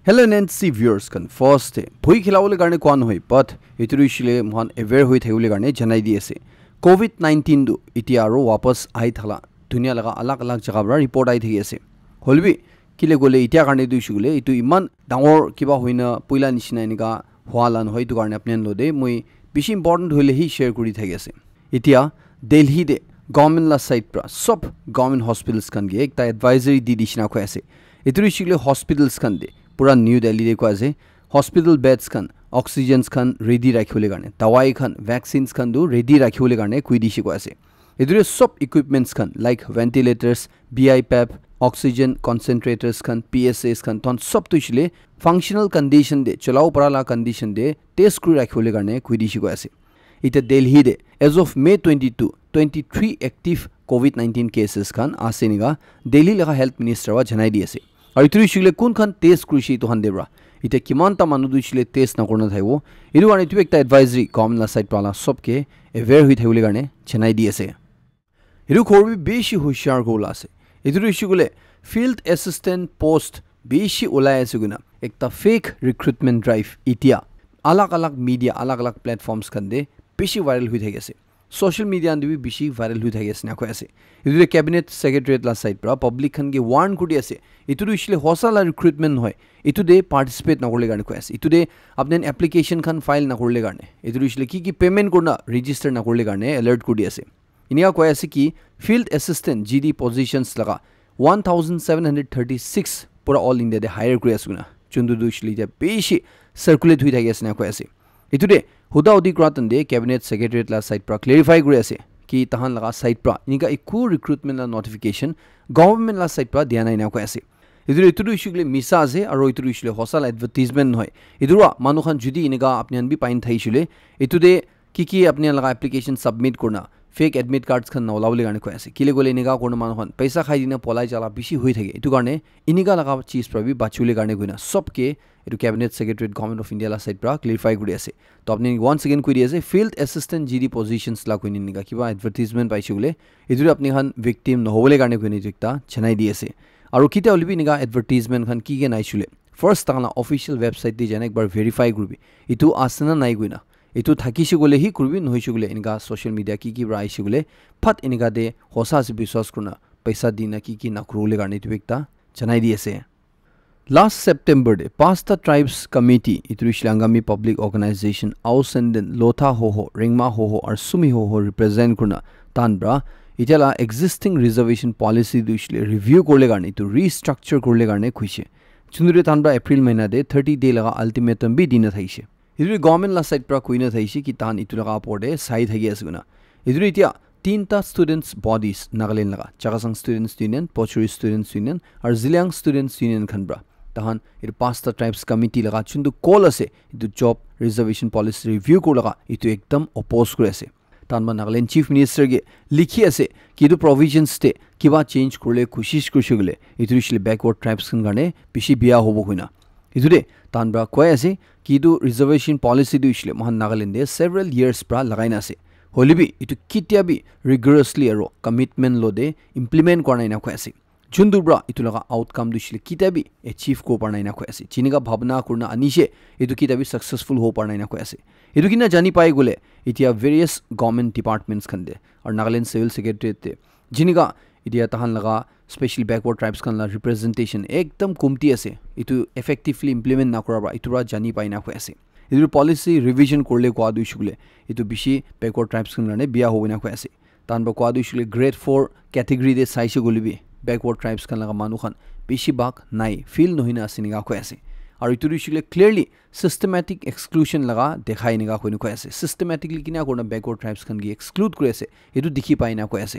Hello Nancy viewers kan first day bhui khilawole garne kon hoi but ituishile mon aware hoi thayule garne janai di ase COVID-19 du itia aro wapas ai thala dunia laga alag jaga bra report ai thigi ase holbi kile gole itia garne du shugule itu iman dangor kiba hoina puila nishina enika hwalan hoi du garne apnen lode moi bishi important hoile hi share kuri thagi ase itia Delhi de government la side pra sob government hospitals kan ge ekta advisory di dishina ko ase ituishile hospitals kan de pura New Delhi de ko ase hospital beds kan oxygens kan ready rakhule garne dawai kan vaccines kan du ready rakhule garne kui dishi ko ase edure sob equipments kan like ventilators BiPAP oxygen concentrators kan PSAs kan ton sob tu shile functional condition de chalao parala condition de test kru rakhule garne kui dishi ko ase ita Delhi de as of May 22 23 active COVID-19 cases kan aseniga Delhi laga health minister wa janai di ase আৰু ইতুৰি শিলে কোনখন test কৃষি তো হানদেবৰা ইতে কিমানটা মানুহ দুইছিলে test নকৰনা থাইব Iru কাৰণে ইটো একটা এডভাইজৰি গভৰ্নমেন্ট সাইড পালা সবকে এৱেৰ হৈ থাকিবলৈ কাৰণে চেনাই দি আছে ইৰু খৰবি বেছি হুশিয়াৰ গোল আছে ইতুৰি শিগুলে ফিল্ড এসিস্টেন্ট পোষ্ট বেছি ওলাই আছে গুনা একটা ফেক ৰিক্ৰুটমেন্ট ড্ৰাইভ ইতিয়া আলাগ মিডিয়া আলাগ প্ল্যাটফৰ্মছ কন্দে বেছি ভাইরাল হৈ থাকি আছে social media and be bishi viral hui thagi ase na ko ase idu cabinet secretariat la side pra public khan ge warn kudi ase itu ishile hosala recruitment hoy itu de participate na korle garne ko ase itu de apne application khan file na korle garne itu ishile ki payment korna register na korle garne alert kudi ase inia ko ase ki field assistant GD positions laga 1736 pura all india de hire kuri ase na chundu du ishile ja bishi circulate hui thagi ase na ko ase itu de huda odikratan de cabinet secretariat la side pra clarify kuri ase ki tahan laga side pra inika iku recruitment la notification government la side pra diana ina ko ase idu issue le misa ase aro itu issue le hosal advertisement hoy idura manu khan judi inika apnian bi pain thaisule itu de ki apnian laga application submit korna fake admit cards khan nolawle garne ko ase kile gole inika korna manu khan paisa khai dina polai jala bishi hoi thage itu garne inika laga cheese pra bi bachule garne goina sobke itu cabinet secretariat government of india la side pra clarify kuri ase to apni once again kuri ase field assistant GD positions la koini niga kiba advertisement paisule idure apni khan victim no hobole garne koini jikta chanai di ase aru kite olibi niga advertisement khan ki ge naisule first tangla official website de jane ekbar verify kurbi itu asana nai goina itu thakisi gole hi kurbi nohisu gole inga social media ki raisi gole phat iniga de hosa se biswas kurna paisa dina ki na kurule garne tu ekta chanai di ase Last September de Pasta Tribes Committee Iturishilangami Public Organization Ausenden Lotha Hoho Ringma Hoho or Sumi Hoho represent kurna tanbra itela existing reservation policy duishle review korle garne to restructure korle garne khuise chundure tanbra April mahina de 30 day laga ultimatum bi dina thaise iduri government la side pra kuina thaise ki tan itu laga porde side thagi asguna iduri itia tinta students bodies Nagaland laga Chagasang Students Union Pochuri Students Union or Ziliang Students Union khanbra tahan it Pasta Tribes Committee laga chundu call ase itu job reservation policy review ko laga itu ekdam oppose kore ase tanma Nagaland Chief Minister ge likhi ase ki itu provisions te kiba change korle koshish kushigule itu ishile backward tribes kan garne bishi biya hobo hoina itu de tanbra koi ase ki itu reservation policy du ishile mohan Nagaland de several years pra lagaina ase holibi itu kitia bi rigorously aro commitment lo de implement korna ina ko ase chundubra itu laga outcome du shile kitabi achieve ko parna ina ko ase chiniga bhabna kurna anishe itu kitabi successful ho parna ina ko ase itu kina jani pai gole itia various government departments khande or Nagaland Civil Secretariat te jiniga itia tahan laga special backward tribes kan la representation ekdam kumti ase itu effectively implement na koraba itu ra jani pai na ko ase itu policy revision korle ko adu shule itu bishi backward tribes kan lane biya hobina ko ase tanba ko adu shule grade 4 category de saise golibi backward tribes kan laga manu khan bishi bak nai feel nohina asiniga ko ase aru ituri shile clearly systematic exclusion laga dekhai niga ko ase systematically kina korna backward tribes kan gi exclude kore ase etu dikhi paina ko ase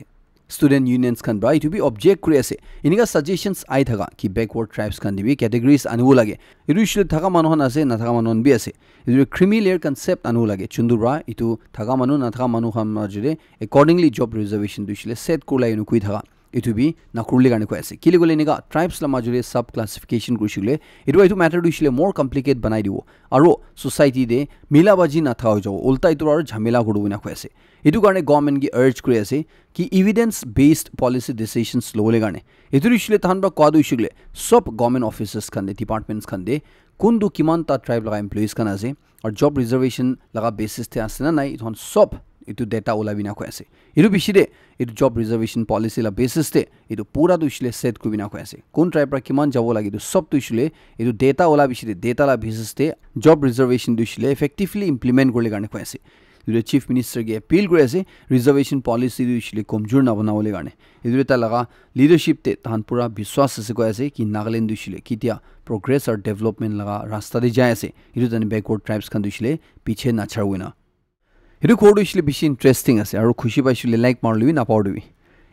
student unions kan bra to be object kore ase iniga suggestions ai thaga ki backward tribes kan dibi categories anu lage etu shile thaga manu han ase na thaga manu bi ase etu creamy layer concept anu lage chundura itu thaga manu na thaga manu ham majure accordingly job reservation du shile set ko lai nu kui thaga etu bi nakurle garne koi ase kile gole niga tribes la majure sub classification kushile etu matter dushile more complicated banai dibo aro society de milabaji na thao jaw ulta etu aro jhamela godu bina koi ase etu garne government gi urge kuri ase ki evidence based policy decisions lole garne etu dushile tan ba kwadu shile sub government offices khan de departments khan de kundu kiman ta tribe laga employees kan ase or job reservation laga basis te ase na nai thon sub etu data ola bina koi ase etu bishide etu job reservation policy la basis te etu pura dushile set ku bina koi ase kun tribe ra kiman jabo lagi tu sob dushile etu data ola bishide data la basis te job reservation dushile effectively implement korle garne koi ase etu chief minister ge appeal kore ase reservation policy dushile komjor na banawole garne etu ta laga leadership te tan pura biswas ase koi ase ki Nagaland dushile kitia progress or development laga rasta de jai ase etu tan backward tribes kan dushile piche na charwina etu kodu ishile bishi interesting ase aru khushi paishile like marlibi na pawdibi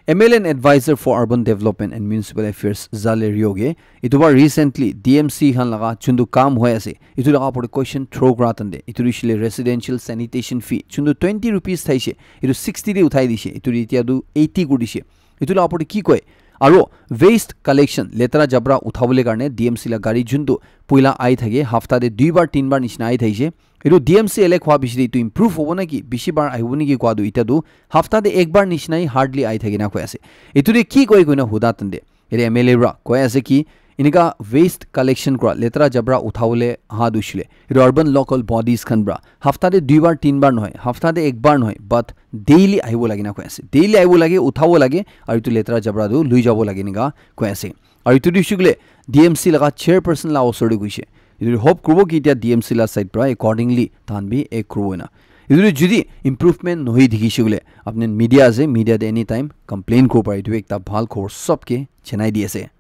MLN advisor for urban development and municipal affairs Zale Rioge etu ba recently DMC han laga chundu kam hoy ase etu laga por question throw gratande etu ishile residential sanitation fee chundu 20 rupees thaise etu 60 de uthai dise etu ritia du 80 gudise etu laga por ki koi aro waste collection letara jabra uthabole garne DMC la gari jundu puila ai thage hafta de 2 bar 3 bar nishna ai thaise etu DMC ele khwa bishri to improve hobo na ki bishi bar aibuni ki kwadu ita du hafta de ek bar nishnai hardly ai thage na koi ase etu de ki koi koina huda tande ere MLA ra koi ase ki inika waste collection kra letara jabra uthabole ha dushile etu urban local bodies khan bra hafta de 2 bar 3 bar noy hafta de ek bar noy but daily aibo lagina koi ase daily aibo lage uthabo lage aru tu letara jabra du lui jabo lage niga koi ase aru tu dishule DMC laga chairperson la osori guise etu hope kurbo ki tia DMC la side pra accordingly tan bi ek kurona etu judi improvement nohi dikhisule apne media ase media de any time complain ko pai tu ekta bhal khobor sob ke chenai di ase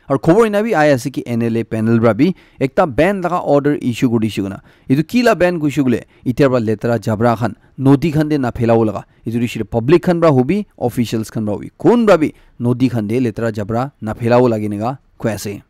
और खबर इना भी आया से कि NLA panel रा भी एकता ban लगा order issue गुडी शुगना इदु कीला बैन गुशुगले इतेरबा लेतरा जबरा खान नोदी खान दे ना फैलाव लगा इदु रिशिर पब्लिक खान बा होबी ऑफिशियल्स खान बा होबी कोन बा भी नोदी खान दे लेतरा जबरा ना फैलाव लागिनेगा क्वेसे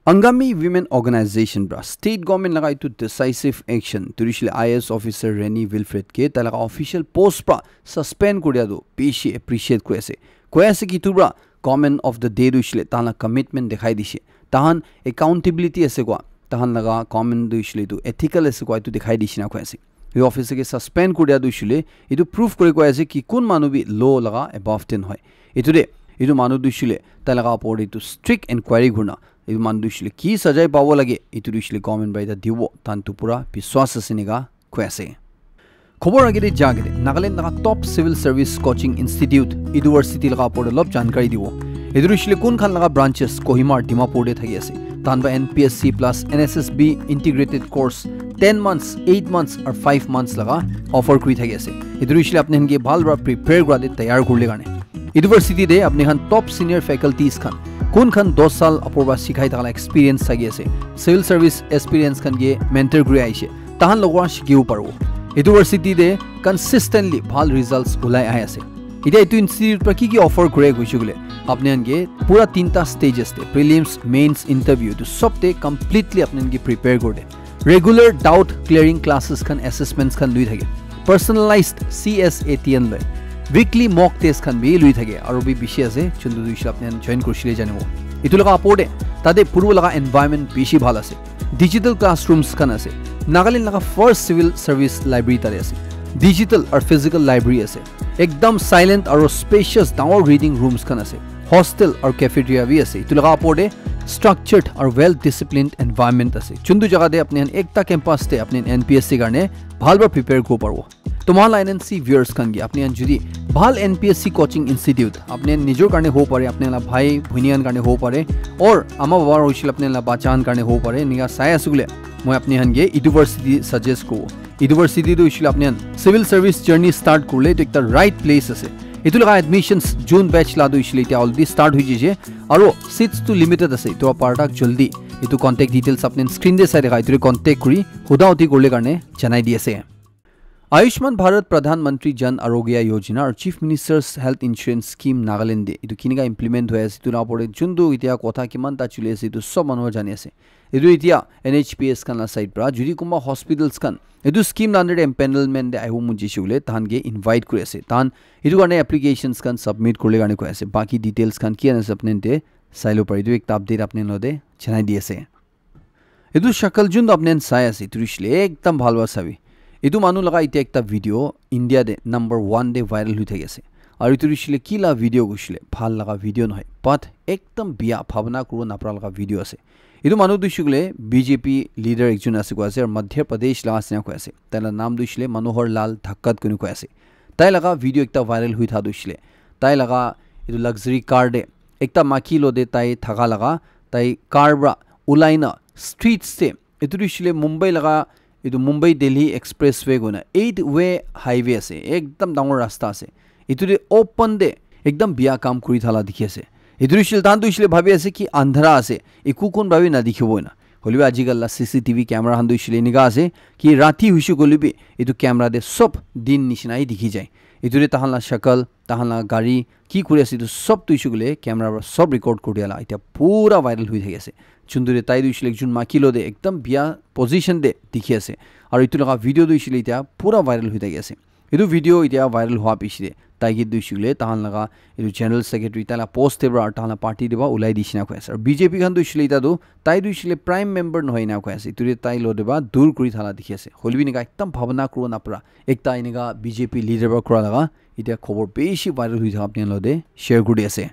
Angami Women Organization bra state government laga itu decisive action turishile IS officer Rennie Wilfred ke talaga official post pra suspend koria do peshi appreciate koese ki tubra comment of the day dushile tana commitment dekhai dishe tahan accountability ase kwa tahan laga comment dushile tu ethical ase kwa tu dekhai dishina koese ye officer ke suspend koria dushile itu proof kore koese ki kun manu bi law laga above 10 hoy itu manu dushile talaga apori tu strict inquiry guna idu manu dushile ki sajai pawo lage itu dushile government by the diwo tan tu pura biswas asiniga koese खबर आगे जागे नागालैंड लगा top civil service coaching institute university लगा portal of जानकारी दिवो इदुरिशले कोन खान लगा ब्रांचेस कोहिमा डिमापुर दे थगी आसे तानबा NPSC plus NSSB integrated course 10 months 8 months और 5 months लगा ऑफर करी थगी आसे इदुरिशले अपने हनगे बालरा प्रिपेयर करा दे तैयार करले गाने यूनिवर्सिटी दे अपने हन टॉप सीनियर फैकल्टीज खान कोन खान 2 साल अपूर्वा सिखाई तला एक्सपीरियंस थगी आसे सिविल सर्विस एक्सपीरियंस खान गे मेंटर ग्रे आइसे ताहन लगवा शिकिउ पारबो यूनिवर्सिटी दे कंसिस्टेंटली भाल रिजल्ट्स उलाई आया से इदे इतु इंस्टीट्यूट पर की ऑफर करे गुशुगले अपने अनगे पूरा 3टा स्टेजेस थे प्रीलिम्स मेंस इंटरव्यू तो सब ते कंप्लीटली अपने अनगे प्रिपेयर कर दे रेगुलर डाउट क्लियरिंग क्लासेस खान असेसमेंट्स खान लुई थगे पर्सनलाइज्ड CSATN ले वीकली मॉक टेस्ट खान भी लुई थगे और भी विषय से चंदु दुइशा अपने जॉइन करशिले जाने वो इतु लगा अपोडे तादे पूर्व लगा एनवायरनमेंट बेशी भाल आसे डिजिटल क्लासरूम्स खान आसे नागालैंड लगा फर्स्ट सिविल सर्विस लाइब्रेरी तारे आसे डिजिटल और फिजिकल लाइब्रेरी आसे एकदम साइलेंट और spacious down reading rooms Khan आसे हॉस्टल और कैफेटेरिया भी आसे इतु लगा अपोडे स्ट्रक्चर्ड और वेल डिसिप्लिन्ड एनवायरनमेंट आसे चुंदु जगह दे अपने एकता कैंपस ते अपने NPSC गाने भालबा प्रिपेयर को परवो तुम्हारा NNC व्यूअर्स खान गे अपने जुदी भाल NPSC कोचिंग इंस्टीट्यूट अपने निजोर करने हो पारे अपने ला भाई भुनियान करने हो पारे और आमा बाबा रोशिल अपने ला बाचान करने हो पारे निगा साया सुगले मैं अपने हनगे यूनिवर्सिटी सजेस्ट को यूनिवर्सिटी तो इशिल अपने सिविल सर्विस जर्नी स्टार्ट करले तो एकता राइट प्लेस আছে इतु लगा एडमिशंस जून बैच ला दो इशिल इटा ऑलरेडी स्टार्ट हुई जे और सीट्स तो लिमिटेड আছে तो पार्टक जल्दी इतु कांटेक्ट डिटेल्स अपने स्क्रीन दे साइड दिखाई तो कांटेक्ट करी हुदाउती करले करने जनाई दिए से आयुष्मान भारत प्रधानमंत्री जन आरोग्य योजना और chief ministers health insurance scheme Nagaland इतु किनिका इम्प्लिमेंट होय आसे तुना परे जुंदु इतिया कथा किमान ता चुले आसे इतु सब मानुवा जानि आसे इतु इतिया NHPS खाना साइड प्रा जुदि कुमा हॉस्पिटल्स खान इतु स्कीम नांदर एम्पेनलमेंट दे आइहु मुजि शिवले तान गे इनवाइट करे आसे तान इतु गाने एप्लीकेशंस खान सबमिट करले गाने को आसे बाकी डिटेल्स खान किया अपने ते साइलो पर इतु एक अपडेट अपने नदे जनाइ दि आसे इतु शकल जुंद अपने साय आसे तुरिशले एकदम भालवा साबी इतु मानु लगा इते एकता वीडियो इंडिया दे नंबर 1 दे वायरल हुई थाके आसे और इतु रिशले किला वीडियो गुशले भाल लगा वीडियो नहय पथ एकदम बिया भावना करो नापरा लगा वीडियो आसे इतु मानु दुशुगले बीजेपी लीडर एकजुन आसे को आसे और मध्य प्रदेश लगा आसे को आसे तैला नाम दुशले मनोहर लाल धक्कत कुनु को आसे ताई लगा वीडियो एकता वायरल हुई था दुशले ताई लगा इतु लग्जरी कार दे एकता माकी लो दे ताई थगा लगा ताई कार ब्रा उलाइना स्ट्रीट से इतु रिशले मुंबई लगा इतु मुंबई दिल्ली एक्सप्रेसवे गुना 8 वे हाईवे आसे एकदम डांगर रास्ता आसे इतु दे ओपन दे एकदम बिया काम करि थाला दिखि आसे इतु रिशल तान दुइसले भाबि आसे कि अंधारा आसे इकु कोन भाबि ना दिखिबो ना हलिबे आजिकाल सीसीटीवी कैमरा हान दुइसले निगा आसे कि राति हुइसु गलिबे इतु कैमरा दे सब दिन निसिनाइ दिखि जाय इतु दे ताहानला शकल ताहानला गाड़ी की करि आसे इतु सब दुइसुगले कैमरा सब रिकॉर्ड करियाला इता पूरा वायरल हुइ थाके आसे चुंदुरे ताई दुइसले जुन माकिलो दे एकदम बिया पोजीशन दे दिखि आसे और इतु लगा वीडियो दुइसले इता पूरा वायरल हुइ थाके आसे इतु वीडियो इता वायरल हुआ पिछले ताइगी दुइसुगले ताहान लगा इतु जनरल सेक्रेटरी ताला पोस्ट देबा और ताहान पार्टी देबा उलाई दिसिना को आसे और बीजेपी खान दुइसले इता दो ताई दुइसले प्राइम मेंबर न होइना को आसे इतु ताई लो देबा दूर करि थाला दिखि आसे हलबि निगा एकदम भावना करो नापरा एकता इनिगा बीजेपी लीडर बा करा लगा इता खबर बेसी वायरल हुइ था आपने लदे शेयर गुडी आसे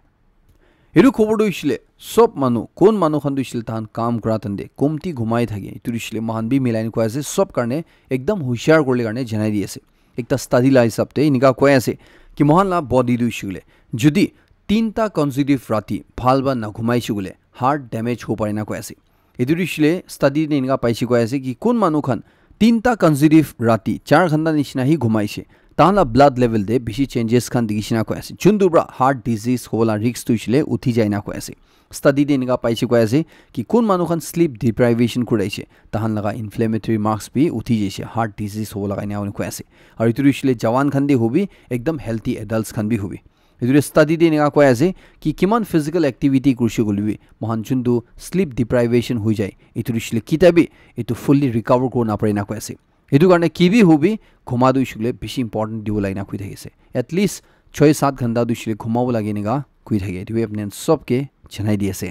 इरु खबर दुइसले सब मानु कोन मानु खान दुइसले तान काम करा तंदे कोमती घुमाई थाके इतु दुइसले महान बि मिलाइन को आसे सब करने एकदम होशियार करले करने जनाइ दि आसे एकता स्टडी ला हिसाबते इनिगा कोय आसे कि महानला बॉडी दुइसुगले जुदि 3टा कन्जिटिव राति भालबा ना घुमाइसुगले हार्ट डैमेज हो पारेना को आसे इतु दुइसले स्टडी ने इनिगा पाइसि को आसे कि कोन मानु खान 3टा कन्जिटिव राति 4 घंटा निसिना ही घुमाइसे ताला ब्लड लेवल दे बेसी चेंजेस खान दिगिसिना को आसे जुंदुब्रा हार्ट डिजीज होला रिस्क तुइसले उठी जाइना को आसे स्टडी दे निगा पाइसि को आसे कि कोन मानु खान स्लीप डिप्राइवेशन कुराइसे ताहान लगा इन्फ्लेमेटरी मार्क्स भी उठी जैसे हार्ट डिजीज होला गाइना को आसे और इतुरिसले जवान खान दे होबी एकदम हेल्थी एडल्ट्स खान भी होबी इतुरे स्टडी दे निगा को आसे कि किमान फिजिकल एक्टिविटी कुरसि गलबी महान जुंदु स्लीप डिप्राइवेशन हो जाय इतुरिसले किताबी इतु फुल्ली रिकवर को ना परेना को आसे इतु कारणे किबि होबी घुमा दुइसुगले बेसी इम्पोर्टेन्ट दिउ लाइना खुइ थाकेसे एटलिस्ट 6-7 घंटा दुइसुगले घुमाबो लागि निगा खुइ थाके इतु अपने सबके जनाइ दिएसे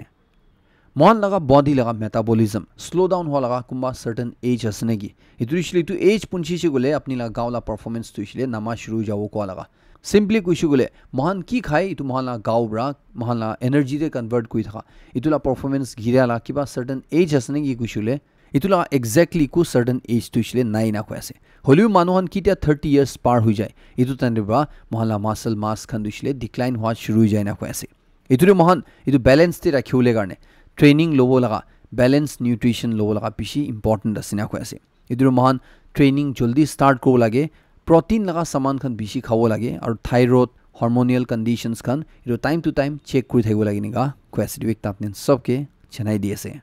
मन लगा बॉडी लगा मेटाबॉलिज्म स्लो डाउन हो लगा कुंबा सर्टेन एज असने की इतुरिसले इतु एज पुंची से गले अपनी लगा गावला परफॉर्मेंस तुइसले नमा शुरू जावो को लगा सिंपली कुइसु गले महान की खाय इतु महानला गाव ब्रा महानला एनर्जी दे कन्वर्ट कुइ थाका इतुला परफॉर्मेंस गिराला किबा सर्टेन एज असने की कुइसुले इतुला एक्जेक्टली को सर्टेन एज तुइसले नाइ ना कोयासे हलिउ मानुहन किtia 30 इयर्स पार हो जाय इतु तनेबा महला मसल मास खन दुइसले डिक्लाइन हुआ शुरू हो जाय ना कोयासे इतुरे महान इतु बैलेंस ते राखिउले गाने ट्रेनिंग लोबो लगा बैलेंस न्यूट्रिशन लोबो लगा पिसी इंपोर्टेंट असिना कोयासे इतुरे महान ट्रेनिंग जल्दी स्टार्ट को लागे प्रोटीन लगा सामान खन बिसी खावो लागे और थायराइड हार्मोनियल कंडीशंस खन इतु टाइम टू टाइम चेक करि थाइबो लागि निगा कोयासे दिवेक तापने सबके जनाइ दिएसे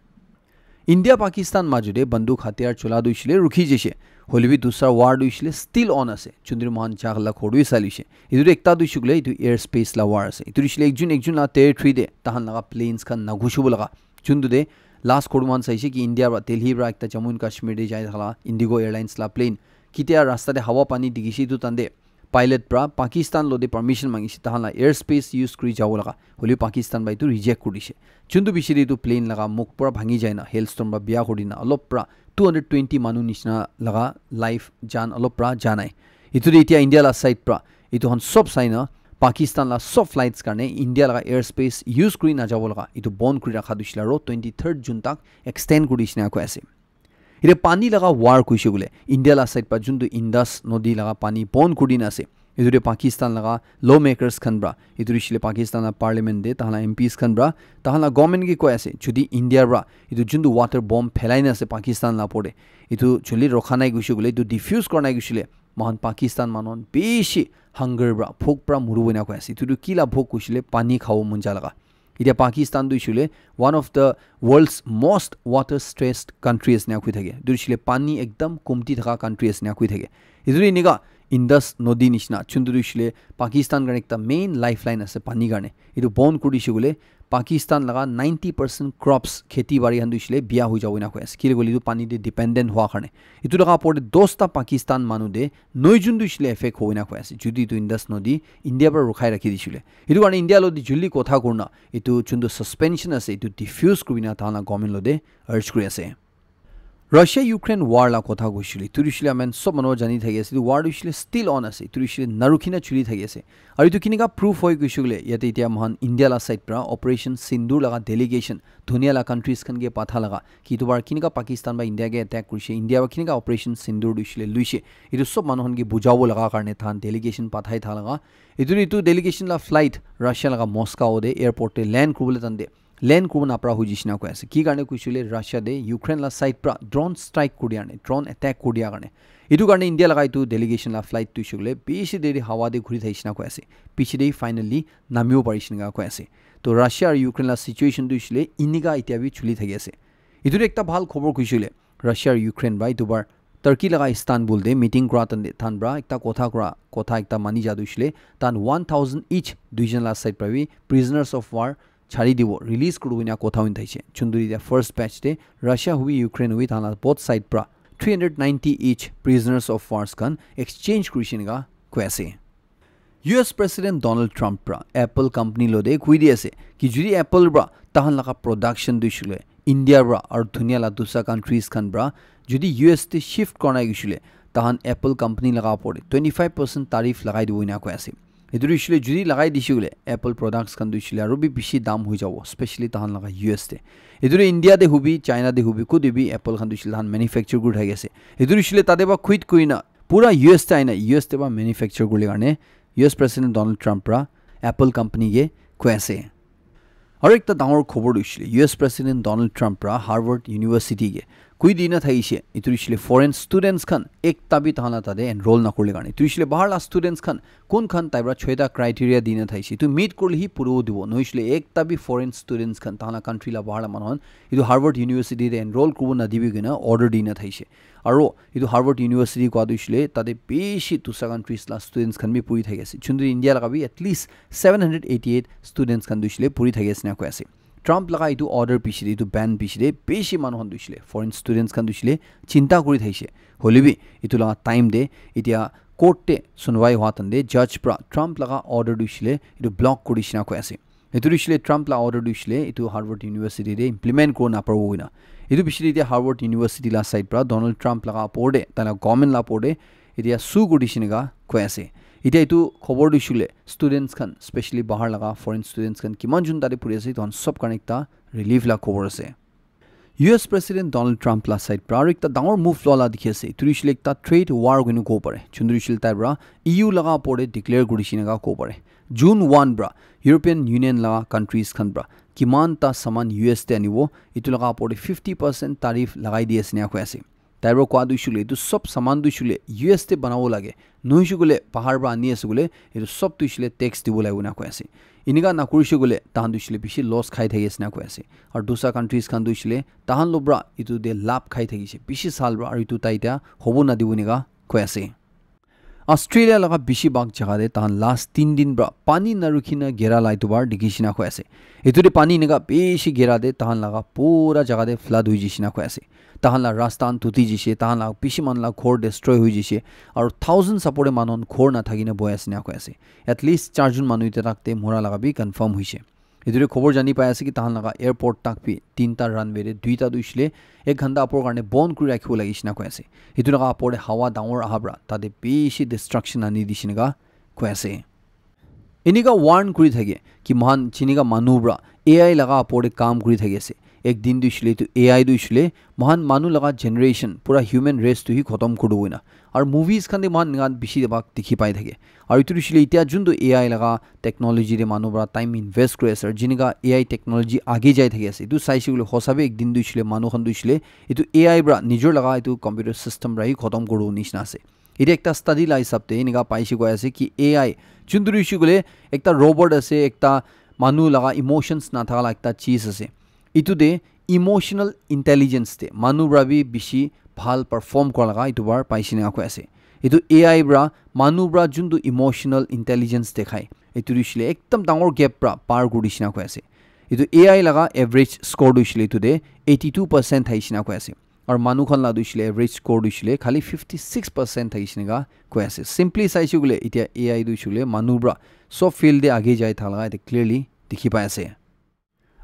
इंडिया पाकिस्तान माजुदे बंदूक हथियार चला दुइसले रुखी जेसे हलिबि दूसरा वार दुइसले स्टिल ऑन आसे चुंद्र महान चागला खोडुइ सालिसे इदु एकता दुइसुगले इदु एयर स्पेस ला वार आसे इदुरिसले एकजुन ला टेरिटरी दे तहान लगा प्लेन्स खन नगुसुबो लगा चुंदु दे लास्ट खोडुमान साइसे कि इंडिया बा दिल्ली बा एकता जम्मू एंड कश्मीर दे जाय थाला इंडिगो एयरलाइंस ला प्लेन कितिया रास्ता दे हवा पानी दिगिसि दु तंदे पायलट प्रा पाकिस्तान लोदे परमिशन मांगिसि तहानला एयर स्पेस यूज करि जावो लगा हलि पाकिस्तान बाइ तु रिजेक्ट करिसे चुंदु बिसिरि तु प्लेन लगा मुख पुरा भांगी जायना हेलस्टॉर्म बा बिया करिना अलप प्रा 220 मानु निसना लगा लाइफ जान अलप प्रा जानाय इतु इतिया इंडिया ला साइड प्रा इतु हन सब साइना पाकिस्तान ला सब फ्लाइट्स करने इंडिया लगा एयर स्पेस यूज करि ना जावो लगा इतु बन करि राखा दुइसला रो 23 जून तक एक्सटेंड करिसना को आसे इरे पानी लगा वार कुइसुगले इंडिया ला साइड पा जुंदु इंडस नदी लगा पानी बन करिना से इदुरे पाकिस्तान लगा लॉ मेकर्स खनब्रा इदुरिसले पाकिस्तान पार्लियामेंट दे तहला एमपीस खनब्रा तहला गवर्नमेंट की कोयासे जुदी इंडिया ब्रा इदु जुंदु वाटर बॉम्ब फैलाइना से पाकिस्तान ला पड़े इदु जुली रोखानाय गुसुगले इदु डिफ्यूज करनाय गुसुले महान पाकिस्तान मानन बेसी हंगर ब्रा भोक प्रा मुरुबना कोयासे इदु किला भोक गुसुले पानी खाओ मुंजा लगा ইতিয়া Pakistan দুইছিলে one of the world's most water stressed countries না কই থাকে দুইছিলে পানি একদম কমতি থাকা countries না কই থাকে ইদুরি নিগা ইন্দাস নদী নিচিনা চুন্দু দুইছিলে পাকিস্তান গানে একটা মেইন লাইফলাইন আছে পানি গানে ইদু বন কুডিছে বলে পাকিস্তান লাগা 90% ক্রপস খেতি বাড়ি হান দুইছিলে বিয়া হৈ যাবই না কই আছে কিলে গলি ইদু পানি দে ডিপেন্ডেন্ট হওয়া কারণে ইদু লাগা পড়ে 10টা পাকিস্তান মানু দে 9 জুন দুইছিলে এফেক্ট হৈ না কই আছে যদি ইদু ইন্দাস নদী ইন্ডিয়া পর রখাই রাখি দিছিলে ইদু কারণে ইন্ডিয়া লদি জুলি কথা করনা ইদু চুন্দু সাসপেনশন আছে ইদু ডিফিউজ করিনা তানা গভর্নমেন্ট লদে আর্জ কৰি আছে Russia Ukraine war la kotha goishili turishile amen sob mano jani thagi ase war duishile still on ase turishile narukhina chuli thagi ase aru itu kinika proof hoy goishile yate itia mohan India la side pra operation sindur laga delegation dunia la countries khan ge patha laga ki tubar kinika Pakistan ba India ge attack kurise India ba kinika operation sindur duishile luise itu sob mano hon ge bujabo laga karne than delegation pathai tha laga itu delegation la flight Russia laga Moscow de airport te land kubule tande লেন কোন আপরা হুজিসনা কই আছে কি কারণে কইছিলে Russia দে Ukraine লা side প্রা drone strike করিয়ানে drone attack করিয়া কারণে ইদু কারণে ইন্ডিয়া লাগাই তু ডেলিগেশন লা ফ্লাইট তুইছুগলে বেশি দেরি হাওয়া দে ঘুরি থাইসনা কই আছে পিছডে ফাইনালি নামিও পারিসনা কই আছে তো রাশিয়া আর ইউক্রেন লা সিচুয়েশন দুইছিলে ইনিগা ইতিয়াবি চুলি থাকি আছে ইদুর একটা ভাল খবর কইছিলে রাশিয়া আর ইউক্রেন বাই দুবার টার্কি লাগা ইস্তানবুল দে মিটিং করাতন দে থানব্রা একটা কথা একটা মানি যা দুইছিলে তান 1000 ইচ দুইজন লা সাইড প্রাবি প্রিজনার্স অফ ওয়ার ছাড়ি দিব রিলিজ করুবিনা কথা হইন থাইছে চুন্দুরি দা ফার্স্ট ব্যাচ দে রাশিয়া হুই ইউক্রেন হুই থানা বোথ সাইড প্রা 390 ইচ প্রিজনার্স অফ ওয়ার্স কান এক্সচেঞ্জ করিছিনগা কইছে US প্রেসিডেন্ট ডোনাল্ড ট্রাম্প প্রা অ্যাপল কোম্পানি লদে কই দিয়েছে কি যদি অ্যাপল ব্রা তাহান লাগা প্রোডাকশন দিছিলে ইন্ডিয়া ব্রা আর দুনিয়া লা দুসরা কান্ট্রিজ খান ব্রা যদি US তে শিফট করাই গিছিলে তাহান অ্যাপল কোম্পানি লাগা পড়ে 25% তারিফ লাগাই দিবইনা কইছে এদুর ইসলে যদি লাগাই দিছিলে অ্যাপল প্রোডাক্টস খান দিছিলে আর বি বেশি দাম হই যাব স্পেশালি তাহান লাগা US তে এদুর ইন্ডিয়া দে হুবি চায়না দে হুবি কুদিবি অ্যাপল খান দিছিলে তাহান ম্যানুফ্যাকচার গুড হয়ে গেছে এদুর ইসলে তাদে বা কুইট কইনা পুরা US তে আইনা US তে বা ম্যানুফ্যাকচার গুলি কারণে US প্রেসিডেন্ট ডোনাল্ড ট্রাম্পরা অ্যাপল কোম্পানি গে কইছে আর একটা ডাঙর খবর দিছিলে US প্রেসিডেন্ট ডোনাল্ড ট্রাম্পরা হার্ভার্ড ইউনিভার্সিটি গে কুই দিনা থাইছে ইতুরিশলে ফরেন স্টুডেন্টস খান এক তাবি তাহানা তাদে এনরোল না করলে কারণে তুইশলে বাহারলা স্টুডেন্টস খান কোন খান তাইবরা ছয়টা ক্রাইটেরিয়া দিনা থাইছে তুই মিট করলে হি পুরো দিব নইশলে এক তাবি ফরেন স্টুডেন্টস খান তাহানা কান্ট্রিলা বাহারলা মানহন ইতু হার্ভার্ড ইউনিভার্সিটি তে এনরোল করব না দিবি কিনা অর্ডার দিনা থাইছে আর ইতু হার্ভার্ড ইউনিভার্সিটি কোয়া দিশলে তাদে বেশি দুসরা কান্ট্রিজ লা স্টুডেন্টস খান বি পুরি থাকি আছে চুন্দ্রি ইন্ডিয়া লাগাবি এটলিস্ট 788 স্টুডেন্টস খান দিশলে পুরি থাকি আছে না কই আছে ট্রাম্প লাগা ইতু অর্ডার পিছরে ইতু ব্যান পিছরে বেশি মানুষ দিছিলে ফরেন স্টুডেন্টস খান দিছিলে চিন্তা কৰি থাইছে হলিবি ইতু লাগা টাইম দে ইতিয়া কোৰ্টে শুনৱাই হোৱাতন দে জাজ প্ৰা ট্ৰাম্প লাগা অৰ্ডাৰ দিছিলে ইতু ব্লক কৰিছিনা কৈ আছে ইতু দিছিলে ট্ৰাম্প লা অৰ্ডাৰ দিছিলে ইতু হাৰ্ভাৰ্ড ইউনিভাৰ্সিটি দে ইমপ্লিমেন্ট কৰ না পাৰবইনা ইতু পিছৰে ইতিয়া হাৰ্ভাৰ্ড ইউনিভাৰ্সিটি লা সাইড প্ৰা ডোনাল্ড ট্ৰাম্প লাগা পড়ে তালা গভৰ্নমেন্ট লা পড়ে ইতিয়া সু কৰিছিনগা কৈ আছে ইতিয়া ইতু খবৰ দিছিলে স্টুডেন্টস খান স্পেশালি বাহাৰ লাগা ফৰেন স্টুডেন্টস খান কিমান জুন তাৰে পুৰি আছে তন সব কানেক্টা ৰিলিফ লা খবৰ আছে US প্ৰেসিডেন্ট ডোনাল্ড ট্ৰাম্প লা সাইড প্ৰা একটা ডাঙৰ মুভ ললা দেখি আছে তুৰিছিলে একটা ট্ৰেড ওয়াৰ গইনো কো পাৰে চুন্দৰিছিল তাইবৰা EU লাগা পৰে ডিক্লেয়াৰ কৰিছিনগা কো পাৰে জুন 1 ব্ৰা ইউৰোপিয়ান ইউনিয়ন লাগা কান্ট্ৰিজ খান ব্ৰা কিমান তা সামান US তে আনিব ইতু লাগা পৰে 50% তাৰিফ লাগাই দি আছে না কৈ আছে তাইবৰা কোৱা দুইছিলে ইতু সব সামান দুইছিলে US তে বনাব লাগে নহিসুগলে পাহাড় বা আনি আসুগলে ইতু সব তুইছিলে ট্যাক্স দিব লাগিব না কৈ আছে ইনিগা না কৰিসুগলে তাহান দুইছিলে বেশি লস খাই থাকি আছে না কৈ আছে আর দুসরা কান্ট্রিজ খান দুইছিলে তাহান লব্রা ইতু দে লাভ খাই থাকিছে বেশি সাল ব্রা আর ইতু তাইটা হবো না দিব নিগা কৈ আছে অস্ট্রেলিয়া লাগা বেশি বাগ জায়গা দে তাহান লাস্ট 3 দিন ব্রা পানি নারুখিনা গেরা লাইতুবার ডিকিছিনা কৈ আছে ইতুরে পানি নিগা বেশি গেরা দে তাহান লাগা পুরা জায়গা দে ফ্লাড হই জিছিনা কৈ আছে তাহান লা রাস্তান তুতি জিছে তাহান লা বেশি মানলা ঘর ডিস্ট্রয় হই জিছে আর 1000 সাপোরে মানন ঘর না থাকিনা বয় আছে না কৈ আছে এটলিস্ট 4 জন মানুহ ইতে রাখতে মোরা লাগাবি কনফার্ম হইছে ইদুরে খবর জানি পাই আছে কি তাহান লাগা এয়ারপোর্ট তাকপি 3টা রানওয়ে রে 2টা দুইছিলে 1 ঘন্টা আপর কারণে বন কৰি ৰাখিব লাগিছ না কৈ আছে ইতু লাগা আপৰে হাওয়া ডাঙৰ আহাবৰা তাদে বেশি ডিস্ট্ৰাকশন আনি দিছিনগা কৈ আছে এনিগা ওয়াৰ্ন কৰি থাকে কি মহান চিনিগা মানুহবৰা AI লাগা আপৰে কাম কৰি থাকি আছে एक दिन दुइसले तो AI दुइसले महान मानु लगा जनरेशन पूरा ह्यूमन रेस तो ही खत्म कर दोइना और मूवीज खाने महान निगान बिशी बाक दिखी पाई থাকে और इतु दुइसले इतिया जुन तो AI लगा टेक्नोलॉजी रे मानु बड़ा टाइम इन्वेस्ट करे सर जिनका AI टेक्नोलॉजी आगे जाय থাকে আছে इतु साइसिगले हसाबे एक दिन दुइसले मानु खन दुइसले इतु AI बड़ा निजर लगा इतु कंप्यूटर सिस्टम रही खत्म कर दो निसना আছে এটা একটা স্টাডি লাই সবতে নিগা পাইছি গয় আছে কি AI जुन दुइसले একটা রোবট আছে একটা manu laga emotions na thakala ekta cheese ase itu de emotional intelligence te manu brabi bishi bhal perform kora laga itu bar paisina ko ase itu AI bra manu bra jundu emotional intelligence dekhai itu rishile ekdam dangor gap bra par gudishina ko ase itu AI laga average score dishile itu de 82% thaisina ko ase और मानु खन ला दुइले average score दुइले खाली 56% थाइसिनेगा कोयासे simply साइसुगले इटिया AI दुइले मानुब्रा सो field दे आगे जाय थाला इते clearly देखि पायासे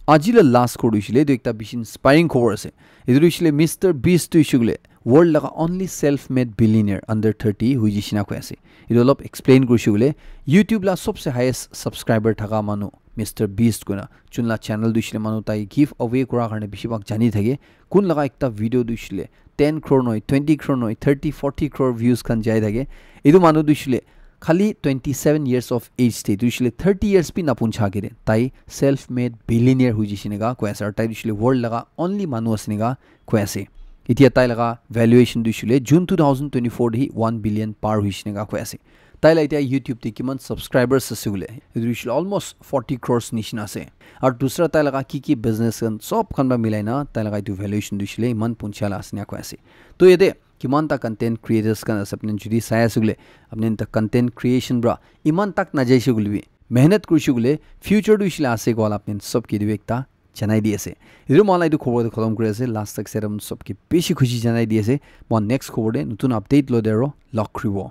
आजिल last score दुइले दु एकटा बिस इंस्पायरिंग खबर आसे इदु दुइले मिस्टर बीस्ट दुइले वर्ल्ड लगा only self made billionaire under 30 हुइजिसिना कोयासे इदु लप एक्सप्लेन गुसिगले YouTube ला सबसे हाईएस्ट सब्सक्राइबर थाका मानु मिस्टर बीस्ट कोना चुनला चैनल दुइले मानु ताई गिव अवे करा करने बिसिबाक जानि थाके कुन लगा एकटा भिडियो दुइले 10 crore नय 20 crore नय 30 40 crore views खान जाय थाके इदु मानु दुइले खाली 27 years of age te दुइले 30 years पि नापुंछा गेरे ताई सेल्फ मेड बिलियनियर हुइजिसिनेगा कोयासे ताई दुइले वर्ल्ड लगा ओनली मानु असनेगा कोयासे इतिया ताई लगा वैल्यूएशन दुइले जून 2024 ही 1 billion पार हुइसिनेगा कोयासे ताई ला इतिया YouTube ते किमान सब्सक्राइबर्स असुले दुइले ऑलमोस्ट 40 crores निशिना से और दूसरा ताई लगा की बिजनेस कन सब खनबा मिलाइना ताई लगा इतु वैल्यूएशन दुइले मन पुंछाला असनिया कोयासे तो यदे किमान ता कंटेंट क्रिएटर्स कन अपने जुदी सायासुले अपने ता कंटेंट क्रिएशन ब्रा इमान तक न जाइसुगुलबी मेहनत कुरसुगुले फ्यूचर दुइले आसे गोल अपने सब की दिवेकता जनाई दिएसे इदु मलाई दु खबर खलम करेसे लास्ट तक सेरम सब की बेसी खुशी जनाई दिएसे म नेक्स्ट खबर दे नतुन अपडेट लो देरो लक रिवो